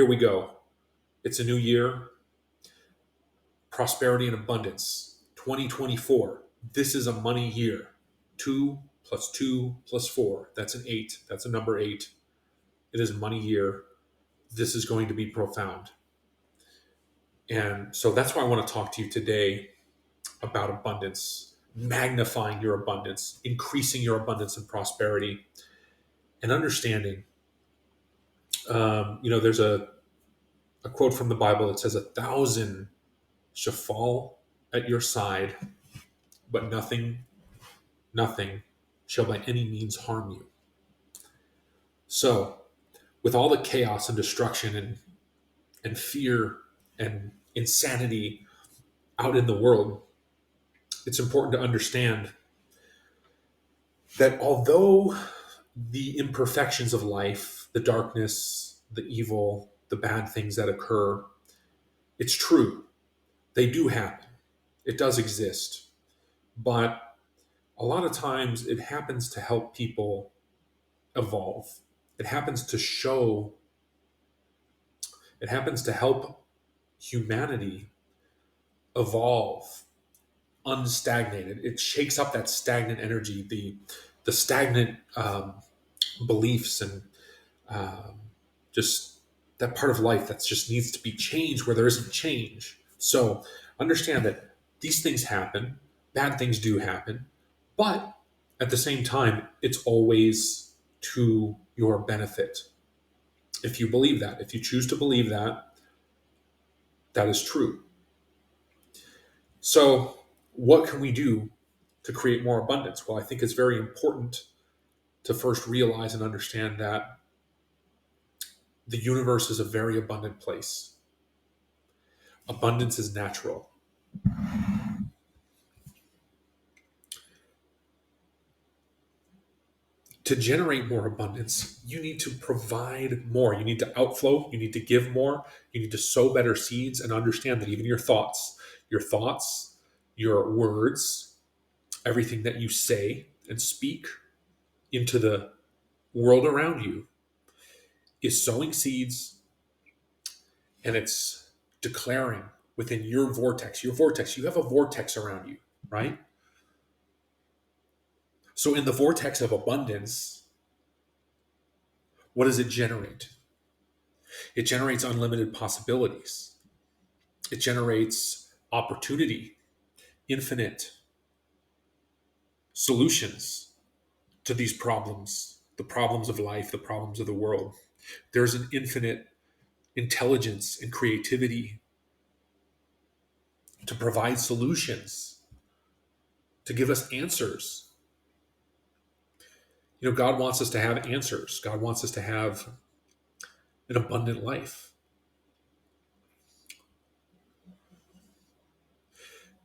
here we go. It's a new year, prosperity and abundance. 2024. This is a money year. 2 plus 2 plus 4. That's an 8. That's a number 8. It is a money year. This is going to be profound. And so that's why I want to talk to you today about abundance, magnifying your abundance, increasing your abundance and prosperity, and understanding. There's a quote from the Bible that says, 1,000 shall fall at your side, but nothing shall by any means harm you. So, with all the chaos and destruction and fear and insanity out in the world, it's important to understand that although the imperfections of life, the darkness, the evil, the bad things that occur, it's true. They do happen. It does exist. But a lot of times it happens to help people evolve. It happens to help humanity evolve, unstagnated. It shakes up that stagnant energy, the stagnant beliefs, and just that part of life that just needs to be changed where there isn't change. So understand that these things happen, bad things do happen, but at the same time, it's always to your benefit. If you believe that, if you choose to believe that, that is true. So what can we do to create more abundance? Well, I think it's very important to first realize and understand that the universe is a very abundant place. Abundance is natural. To generate more abundance, you need to provide more. You need to outflow. You need to give more. You need to sow better seeds and understand that even your thoughts, your words, everything that you say and speak into the world around you is sowing seeds, and it's declaring within your vortex. Your vortex, you have a vortex around you, right? So in the vortex of abundance, what does it generate? It generates unlimited possibilities. It generates opportunity, infinite solutions to these problems, the problems of life, the problems of the world. There's an infinite intelligence and creativity to provide solutions, to give us answers. God wants us to have answers. God wants us to have an abundant life.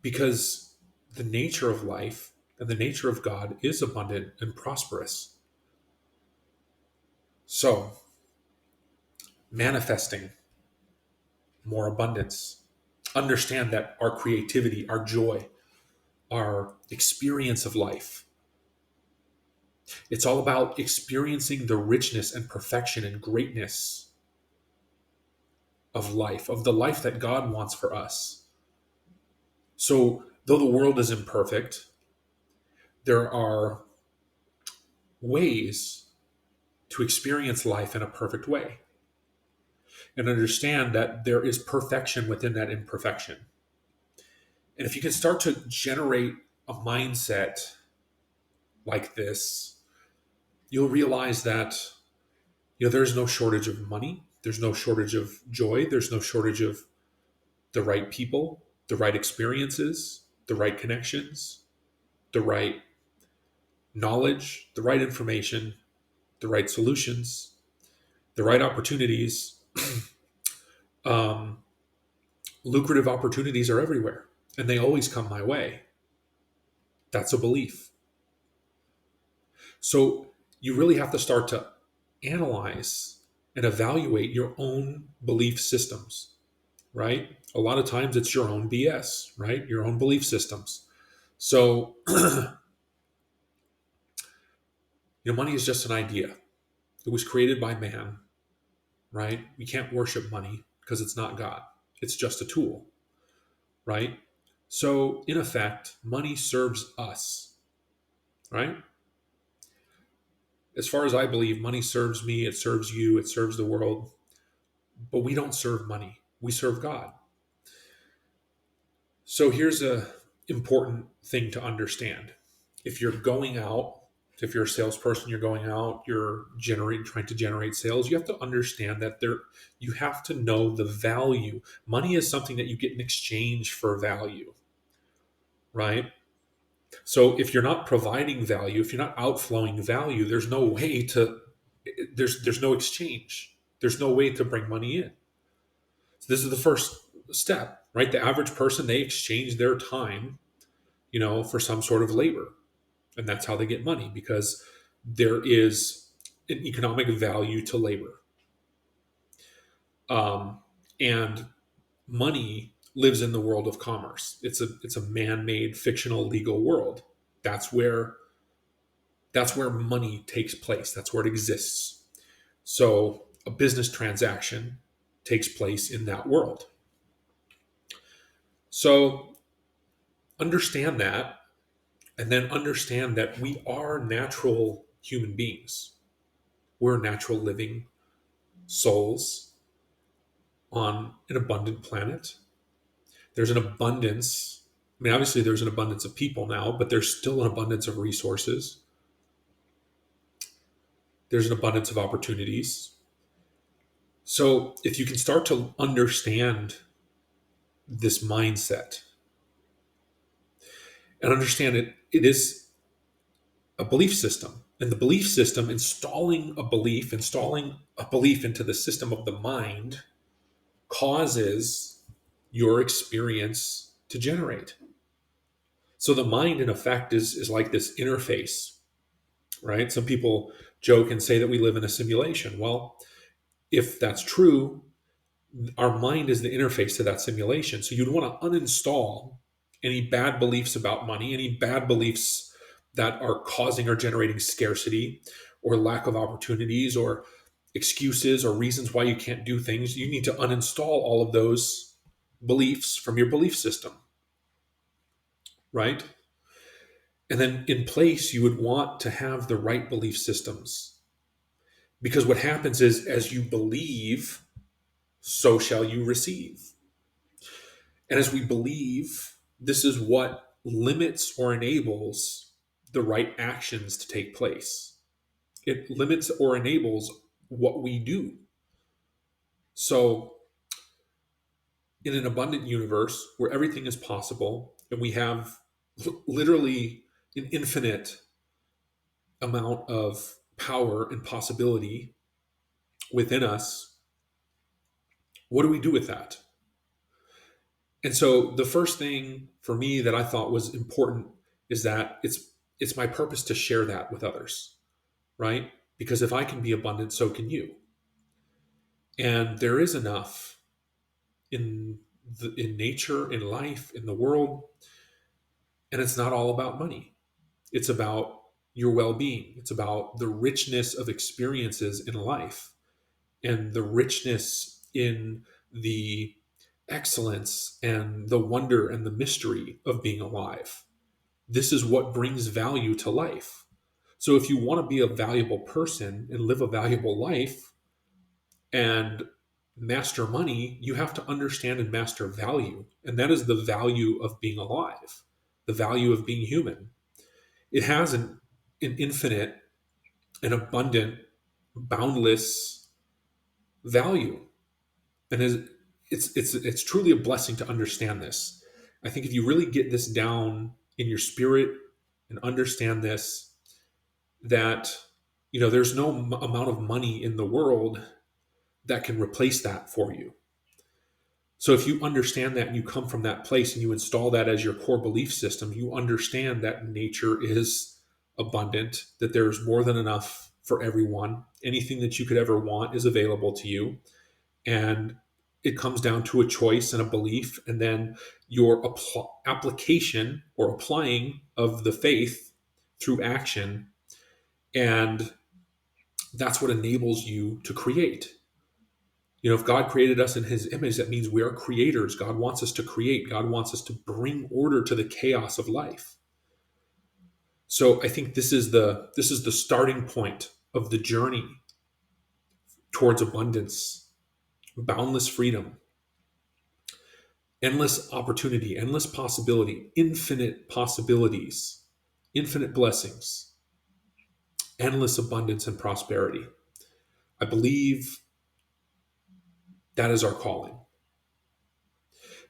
Because the nature of life and the nature of God is abundant and prosperous. So, manifesting more abundance. Understand that our creativity, our joy, our experience of life, it's all about experiencing the richness and perfection and greatness of life, of the life that God wants for us. So, though the world is imperfect, there are ways to experience life in a perfect way. And understand that there is perfection within that imperfection. And if you can start to generate a mindset like this, you'll realize that there's no shortage of money, there's no shortage of joy, there's no shortage of the right people, the right experiences, the right connections, the right knowledge, the right information, the right solutions, the right opportunities. Lucrative opportunities are everywhere, and they always come my way. That's a belief. So you really have to start to analyze and evaluate your own belief systems, right? A lot of times it's your own BS, right? Your own belief systems. So, money is just an idea. It was created by man. right? We can't worship money because it's not God. It's just a tool, right? So in effect, money serves us, right? As far as I believe, money serves me, it serves you, it serves the world, but we don't serve money. We serve God. So here's a important thing to understand. If you're going out, if you're a salesperson, you're going out, you're trying to generate sales, you have to understand that you have to know the value. Money is something that you get in exchange for value, right? So if you're not providing value, if you're not outflowing value, there's no exchange. There's no way to bring money in. So this is the first step, right? The average person, they exchange their time, for some sort of labor. And that's how they get money, because there is an economic value to labor. And money lives in the world of commerce. It's a man-made fictional legal world. That's where money takes place. That's where it exists. So a business transaction takes place in that world. So understand that, and then understand that we are natural human beings. We're natural living souls on an abundant planet. There's an abundance. I mean, obviously, there's an abundance of people now, but there's still an abundance of resources. There's an abundance of opportunities. So, if you can start to understand this mindset and understand it is a belief system. And the belief system, installing a belief into the system of the mind, causes your experience to generate. So the mind, in effect, is like this interface, right? Some people joke and say that we live in a simulation. Well, if that's true, our mind is the interface to that simulation. So you'd want to uninstall any bad beliefs about money, any bad beliefs that are causing or generating scarcity or lack of opportunities or excuses or reasons why you can't do things. You need to uninstall all of those beliefs from your belief system, right? And then in place, you would want to have the right belief systems. Because what happens is, as you believe, so shall you receive. And as we believe, this is what limits or enables the right actions to take place. It limits or enables what we do. So, in an abundant universe where everything is possible and we have literally an infinite amount of power and possibility within us, what do we do with that? And so the first thing for me that I thought was important is that it's my purpose to share that with others, right? Because if I can be abundant, so can you. And there is enough in nature, in life, in the world, and it's not all about money. It's about your well-being. It's about the richness of experiences in life and the richness in the excellence and the wonder and the mystery of being alive. This is what brings value to life. So if you want to be a valuable person and live a valuable life and master money, you have to understand and master value. And that is the value of being alive, the value of being human. It has an infinite, an abundant, boundless value. And it's truly a blessing to understand this. I think if you really get this down in your spirit and understand this, that there's no amount of money in the world that can replace that for you. So if you understand that and you come from that place and you install that as your core belief system, you understand that nature is abundant, that there's more than enough for everyone. Anything that you could ever want is available to you. And it comes down to a choice and a belief, and then your application or applying of the faith through action. And that's what enables you to create. If God created us in his image, that means we are creators. God wants us to create. God wants us to bring order to the chaos of life. So I think this is the starting point of the journey towards abundance, boundless freedom, endless opportunity, endless possibility, infinite possibilities, infinite blessings, endless abundance and prosperity. I believe that is our calling,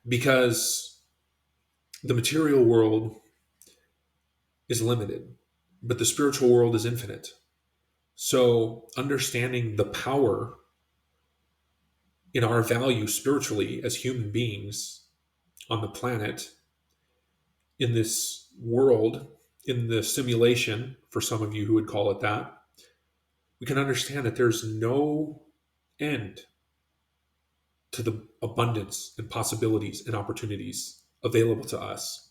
because the material world is limited, but the spiritual world is infinite. So understanding the power in our value spiritually as human beings on the planet, in this world, in the simulation, for some of you who would call it that, we can understand that there's no end to the abundance and possibilities and opportunities available to us,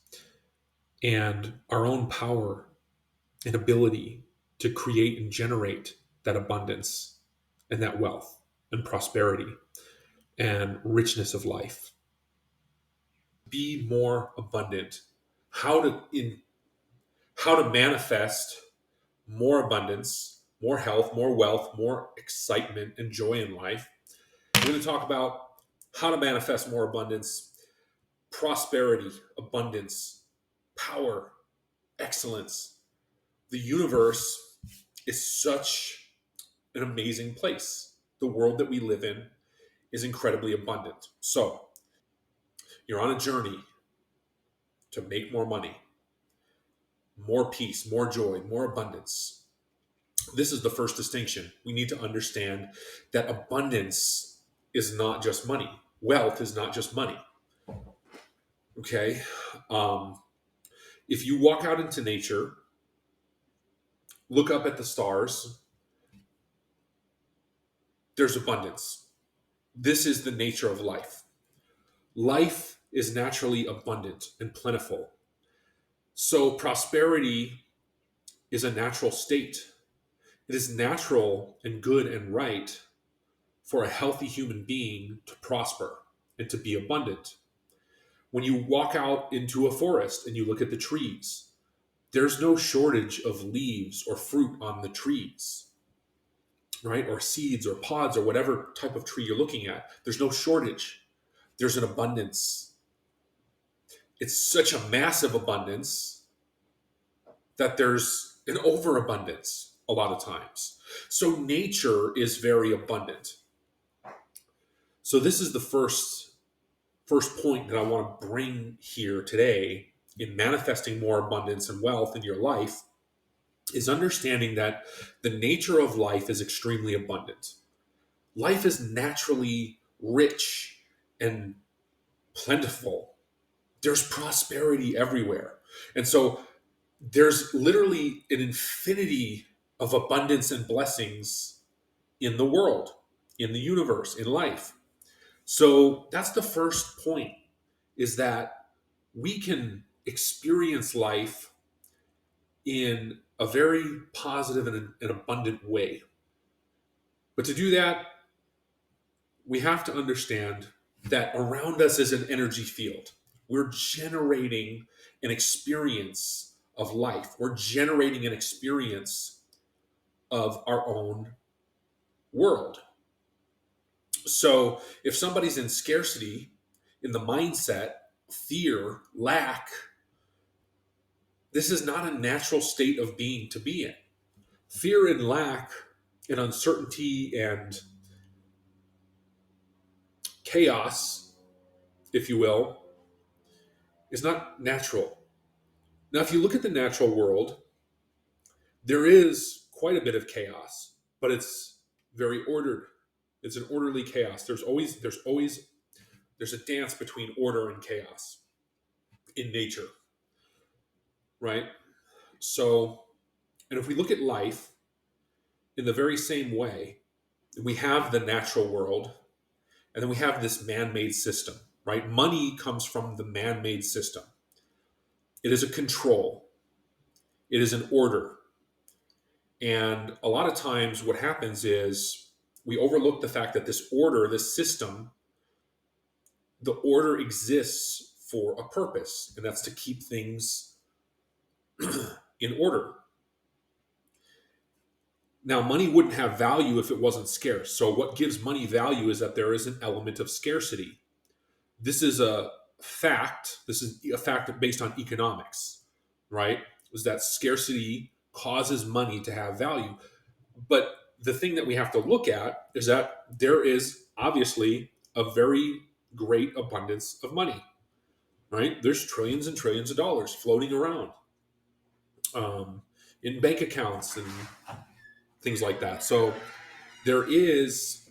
and our own power and ability to create and generate that abundance and that wealth and prosperity and richness of life. Be more abundant. How to manifest more abundance, more health, more wealth, more excitement and joy in life. We're going to talk about how to manifest more abundance, prosperity, abundance, power, excellence. The universe is such an amazing place. The world that we live in is incredibly abundant. So, you're on a journey to make more money, more peace, more joy, more abundance. This is the first distinction. We need to understand that abundance is not just money. Wealth is not just money. Okay? Um, if you walk out into nature, look up at the stars, there's abundance. This is the nature of life. Life is naturally abundant and plentiful. So prosperity is a natural state. It is natural and good and right for a healthy human being to prosper and to be abundant. When you walk out into a forest and you look at the trees, there's no shortage of leaves or fruit on the trees, right? Or seeds or pods or whatever type of tree you're looking at. There's no shortage. There's an abundance. It's such a massive abundance that there's an overabundance a lot of times. So nature is very abundant. So this is the first point that I want to bring here today in manifesting more abundance and wealth in your life, is understanding that the nature of life is extremely abundant. Life is naturally rich and plentiful. There's prosperity everywhere. And so there's literally an infinity of abundance and blessings in the world, in the universe, in life. So that's the first point, is that we can experience life in a very positive and abundant way. But to do that, we have to understand that around us is an energy field. We're generating an experience of life. We're generating an experience of our own world. So if somebody's in scarcity, in the mindset, fear, lack, this is not a natural state of being to be in. Fear and lack and uncertainty and chaos, if you will, is not natural. Now, if you look at the natural world, there is quite a bit of chaos, but it's very ordered. It's an orderly chaos. There's a dance between order and chaos in nature, right? So, and if we look at life in the very same way, we have the natural world, and then we have this man-made system, right? Money comes from the man-made system. It is a control. It is an order. And a lot of times what happens is We overlook the fact that this order, this system, the order exists for a purpose, and that's to keep things in order. Now, money wouldn't have value if it wasn't scarce. So, what gives money value is that there is an element of scarcity. This is a fact. This is a fact based on economics, right? Is that scarcity causes money to have value. But the thing that we have to look at is that there is obviously a very great abundance of money, right? There's trillions and trillions of dollars floating around in bank accounts and things like that. So there is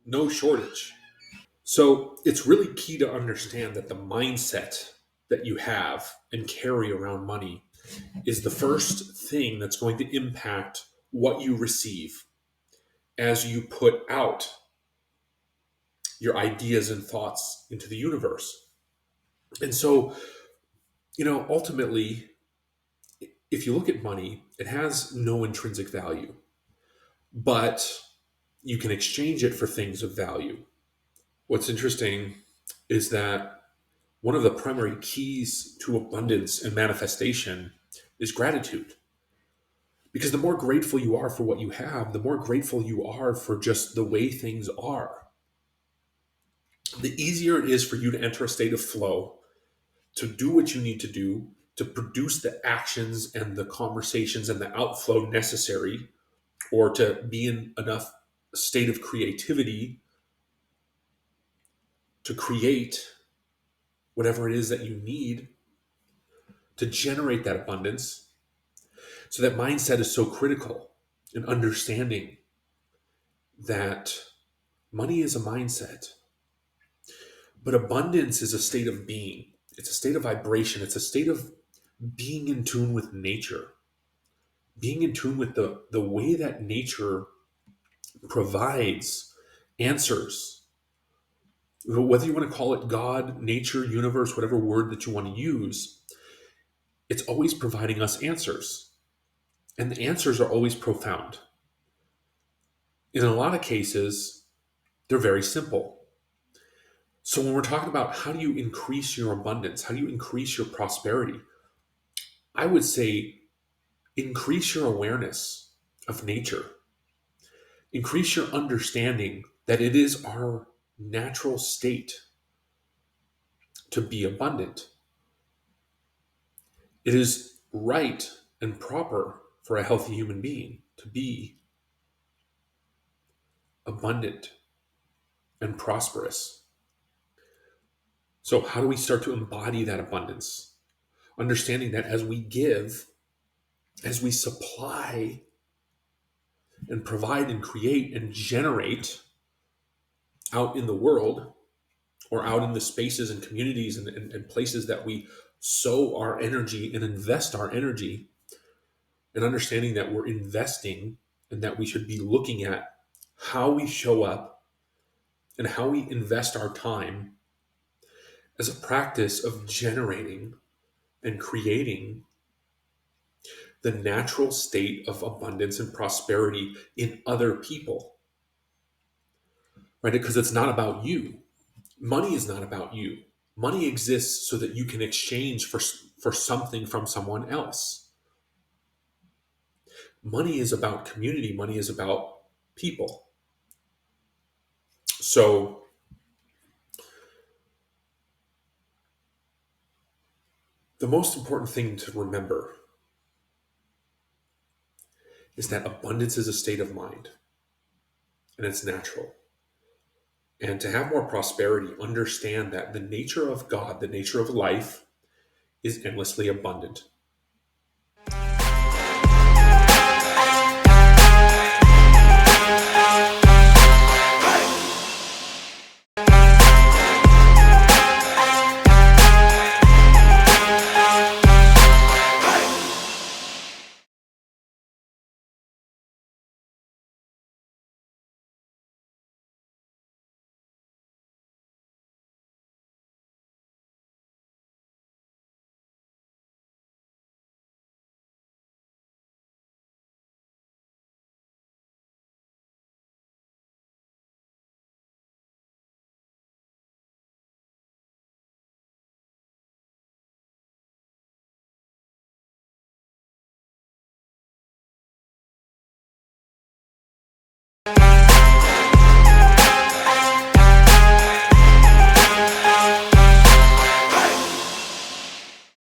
no shortage. So it's really key to understand that the mindset that you have and carry around money is the first thing that's going to impact what you receive as you put out your ideas and thoughts into the universe. And so, ultimately, if you look at money, it has no intrinsic value, but you can exchange it for things of value. What's interesting is that one of the primary keys to abundance and manifestation is gratitude. Because the more grateful you are for what you have, the more grateful you are for just the way things are, the easier it is for you to enter a state of flow, to do what you need to do, to produce the actions and the conversations and the outflow necessary, or to be in enough state of creativity to create whatever it is that you need to generate that abundance. So that mindset is so critical in understanding that money is a mindset, but abundance is a state of being. It's a state of vibration. It's a state of being in tune with nature, being in tune with the way that nature provides answers. Whether you want to call it God, nature, universe, whatever word that you want to use, it's always providing us answers. And the answers are always profound. In a lot of cases, they're very simple. So when we're talking about how do you increase your abundance, how do you increase your prosperity, I would say increase your awareness of nature. Increase your understanding that it is our natural state to be abundant. It is right and proper for a healthy human being to be abundant and prosperous. So, how do we start to embody that abundance? Understanding that as we give, as we supply and provide and create and generate out in the world or out in the spaces and communities and places that we sow our energy and invest our energy, and understanding that we're investing and that we should be looking at how we show up and how we invest our time as a practice of generating and creating the natural state of abundance and prosperity in other people, right? Because it's not about you. Money is not about you. Money exists so that you can exchange for something from someone else. Money is about community. Money is about people. So the most important thing to remember is that abundance is a state of mind and it's natural. And to have more prosperity, understand that the nature of God, the nature of life, is endlessly abundant.